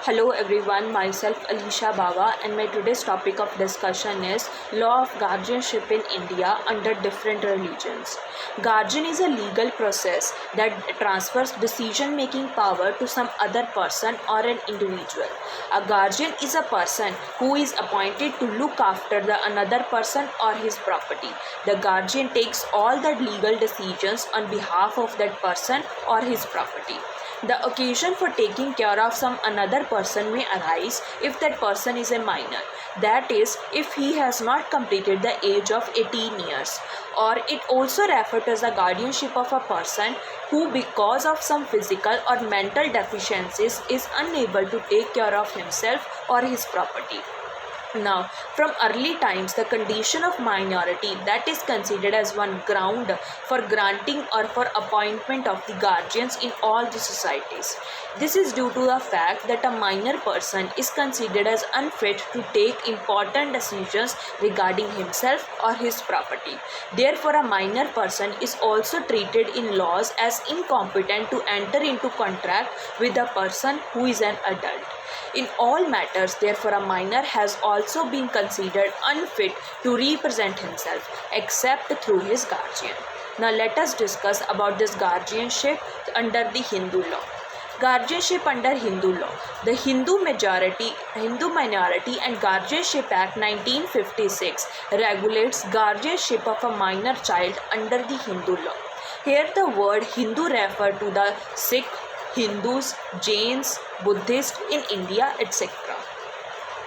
Hello everyone, myself Alisha Bawa and my today's topic of discussion is Law of Guardianship in India under different religions. Guardian is a legal process that transfers decision-making power to some other person or an individual. A guardian is a person who is appointed to look after the another person or his property. The guardian takes all the legal decisions on behalf of that person or his property. The occasion for taking care of some another person may arise if that person is a minor, that is, if he has not completed the age of 18 years, or it also refers to the guardianship of a person who because of some physical or mental deficiencies is unable to take care of himself or his property. Now, from early times, the condition of minority that is considered as one ground for granting or for appointment of the guardians in all the societies. This is due to the fact that a minor person is considered as unfit to take important decisions regarding himself or his property. Therefore, a minor person is also treated in laws as incompetent to enter into contract with a person who is an adult. In all matters, therefore, a minor has also been considered unfit to represent himself except through his guardian. Now let us discuss about this guardianship under the Hindu law. Guardianship under Hindu law. The Hindu Minority and Guardianship Act 1956 regulates guardianship of a minor child under the Hindu law. Here the word Hindu refers to the Sikh, Hindus, Jains, Buddhists in India, etc.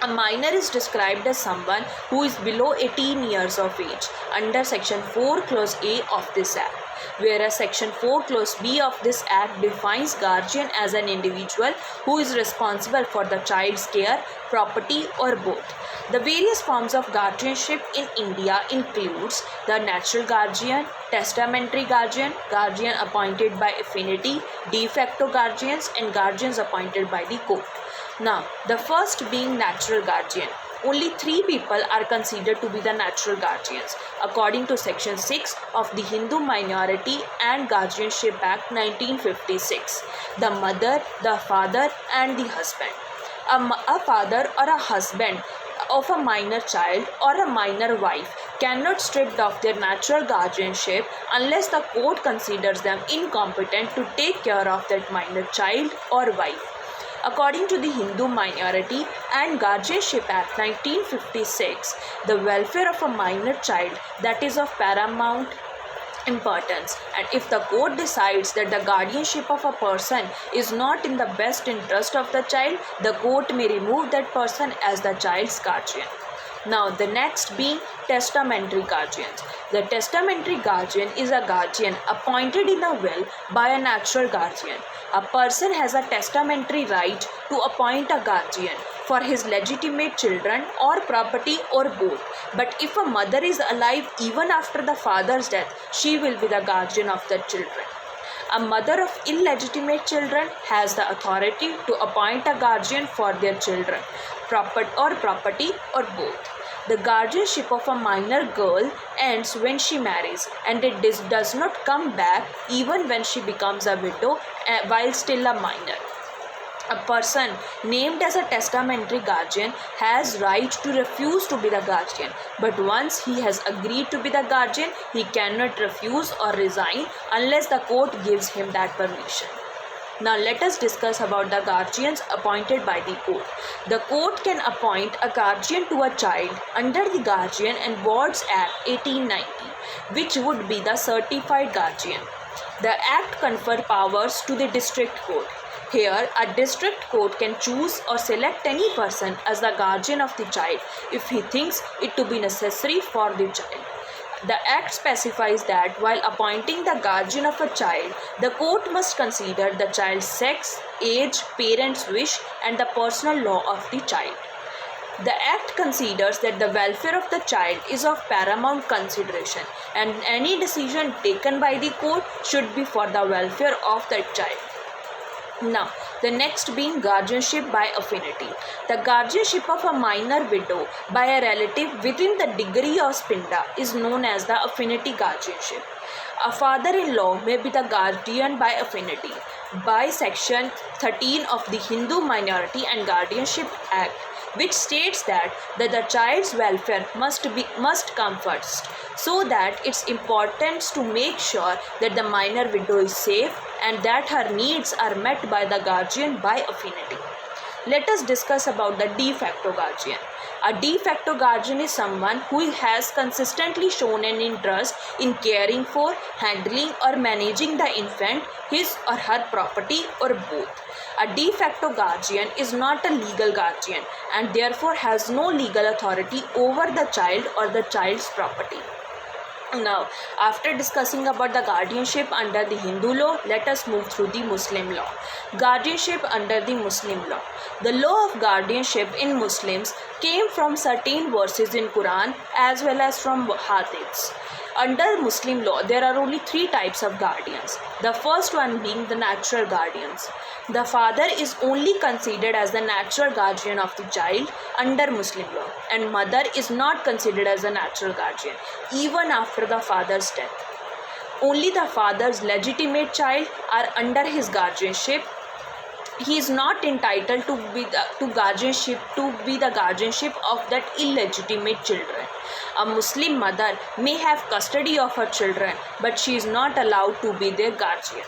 A minor is described as someone who is below 18 years of age under Section 4 Clause A of this Act, whereas Section 4 Clause B of this Act defines guardian as an individual who is responsible for the child's care, property or both. The various forms of guardianship in India includes the natural guardian, testamentary guardian, guardian appointed by affinity, de facto guardians and guardians appointed by the court. Now, the first being natural guardian. Only 3 people are considered to be the natural guardians according to Section 6 of the Hindu Minority and Guardianship Act 1956. The mother, the father and the husband. A father or a husband of a minor child or a minor wife cannot strip off their natural guardianship unless the court considers them incompetent to take care of that minor child or wife. According to the Hindu Minority and Guardianship Act 1956, the welfare of a minor child that is of paramount importance, and if the court decides that the guardianship of a person is not in the best interest of the child, the court may remove that person as the child's guardian. Now the next being testamentary guardians. The testamentary guardian is a guardian appointed in a will by a natural guardian. A person has a testamentary right to appoint a guardian for his legitimate children or property or both. But if a mother is alive even after the father's death, she will be the guardian of the children. A mother of illegitimate children has the authority to appoint a guardian for their children, property or both. The guardianship of a minor girl ends when she marries, and it does not come back even when she becomes a widow while still a minor. A person named as a testamentary guardian has right to refuse to be the guardian, but once he has agreed to be the guardian, he cannot refuse or resign unless the court gives him that permission. Now let us discuss about the guardians appointed by the court. The court can appoint a guardian to a child under the Guardian and Wards Act 1890, which would be the certified guardian. The act confers powers to the district court. Here, a district court can choose or select any person as the guardian of the child if he thinks it to be necessary for the child. The Act specifies that while appointing the guardian of a child, the court must consider the child's sex, age, parents' wish, and the personal law of the child. The Act considers that the welfare of the child is of paramount consideration, and any decision taken by the court should be for the welfare of the child. Now, the next being guardianship by affinity. The guardianship of a minor widow by a relative within the degree of spinda is known as the affinity guardianship. A father-in-law may be the guardian by affinity. by Section 13 of the Hindu Minority and Guardianship Act, which states that the child's welfare must come first, so that it's important to make sure that the minor widow is safe and that her needs are met by the guardian by affinity. Let us discuss about the de facto guardian. A de facto guardian is someone who has consistently shown an interest in caring for, handling or managing the infant, his or her property or both. A de facto guardian is not a legal guardian and therefore has no legal authority over the child or the child's property. Now, after discussing about the guardianship under the Hindu law, let us move through the Muslim law. Guardianship under the Muslim law. The law of guardianship in Muslims came from certain verses in Quran as well as from hadiths. Under Muslim law, there are only three types of guardians. The first one being the natural guardians. The father is only considered as the natural guardian of the child under Muslim law, and mother is not considered as a natural guardian even after the father's death. Only the father's legitimate child are under his guardianship. He is not entitled to be the guardianship of that illegitimate children. A Muslim mother may have custody of her children, but she is not allowed to be their guardian.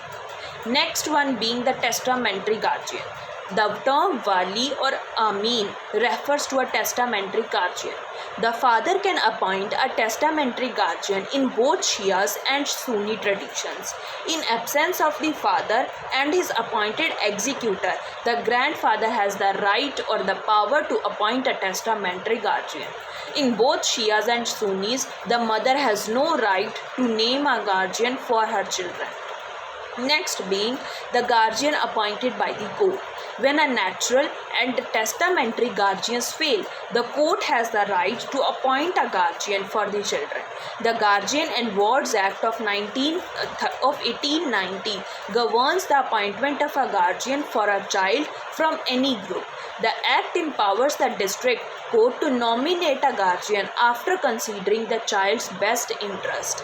Next one being the testamentary guardian. The term wali or amin refers to a testamentary guardian. The father can appoint a testamentary guardian in both Shias and Sunni traditions. In absence of the father and his appointed executor, the grandfather has the right or the power to appoint a testamentary guardian. In both Shias and Sunnis, the mother has no right to name a guardian for her children. Next being the guardian appointed by the court. When a natural and testamentary guardians fail, the court has the right to appoint a guardian for the children. The Guardian and Wards Act of 1890 governs the appointment of a guardian for a child from any group. The act empowers the district court to nominate a guardian after considering the child's best interest.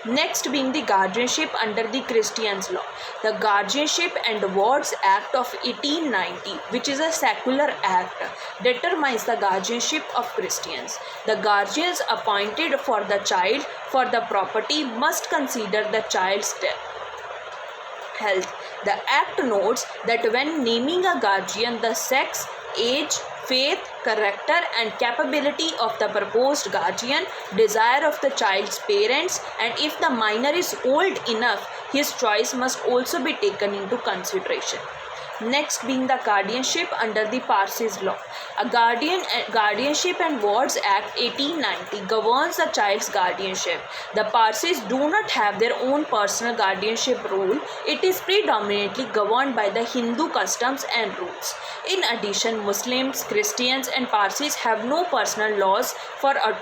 Next being the guardianship under the Christians law. The Guardianship and Wards Act of 1890, which is a secular act, determines the guardianship of Christians. The guardians appointed for the child for the property must consider the child's health. The act notes that when naming a guardian, the sex, age, faith, character and capability of the proposed guardian, desire of the child's parents, and if the minor is old enough, his choice must also be taken into consideration. Next being the guardianship under the Parsis law. A Guardianship and Wards Act 1890 governs the child's guardianship. The Parsis do not have their own personal guardianship rule. It is predominantly governed by the Hindu customs and rules. In addition, Muslims, Christians and Parsis have no personal laws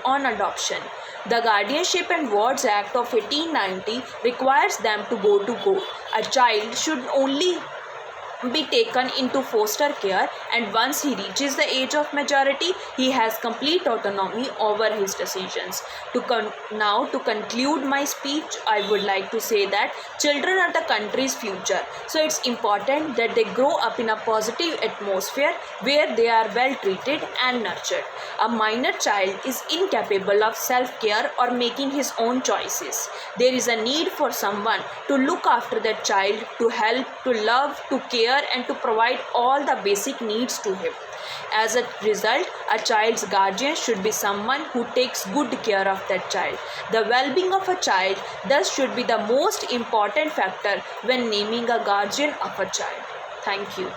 on adoption. The Guardianship and Wards Act of 1890 requires them to go to court. A child should only be taken into foster care, and once he reaches the age of majority, he has complete autonomy over his decisions. To conclude my speech, I would like to say that children are the country's future. So it's important that they grow up in a positive atmosphere where they are well treated and nurtured. A minor child is incapable of self-care or making his own choices. There is a need for someone to look after that child, to help, to love, to care, and to provide all the basic needs to him. As a result, a child's guardian should be someone who takes good care of that child. The well-being of a child thus should be the most important factor when naming a guardian of a child. Thank you.